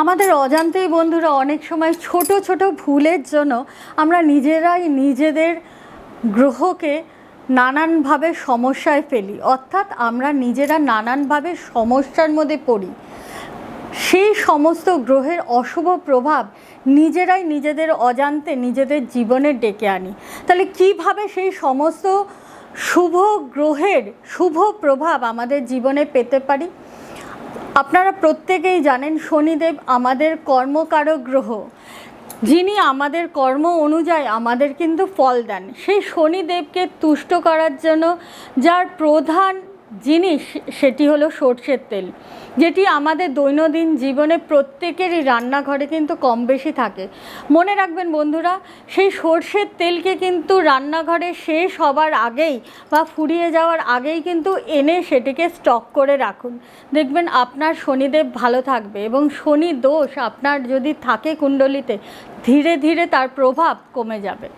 আমাদের অজান্তেই বন্ধুরা অনেক সময় ছোট ছোট ভুলের জন্য আমরা নিজেরাই নিজেদের গ্রহকে নানানভাবে সমস্যায় ফেলি, অর্থাৎ আমরা নিজেরা নানানভাবে সমস্যার মধ্যে পড়ি। সেই সমস্ত গ্রহের অশুভ প্রভাব নিজেরাই নিজেদের অজান্তে নিজেদের জীবনে ডেকে আনি। তাহলে কিভাবে সেই সমস্ত শুভ গ্রহের শুভ প্রভাব আমাদের জীবনে পেতে পারি? আপনারা প্রত্যেকেই জানেন শনিদেব আমাদের কর্মকারক গ্রহ, যিনি আমাদের কর্ম অনুযায়ী আমাদের কিন্তু ফল দেন। সেই শনিদেবকে তুষ্ট করার জন্য যার প্রধান জিনিস সেটি হলো সর্ষের তেল, যেটি আমাদের দৈনন্দিন জীবনে প্রত্যেকেরই রান্নাঘরে কিন্তু কম বেশি থাকে। মনে রাখবেন বন্ধুরা, সেই সর্ষের তেলকে কিন্তু রান্নাঘরে শেষ হবার আগেই বা ফুরিয়ে যাওয়ার আগেই কিন্তু এনে সেটিকে স্টক করে রাখুন। দেখবেন আপনার শনিদেব ভালো থাকবে এবং শনি দোষ আপনার যদি থাকে কুণ্ডলিতে, ধীরে ধীরে তার প্রভাব কমে যাবে।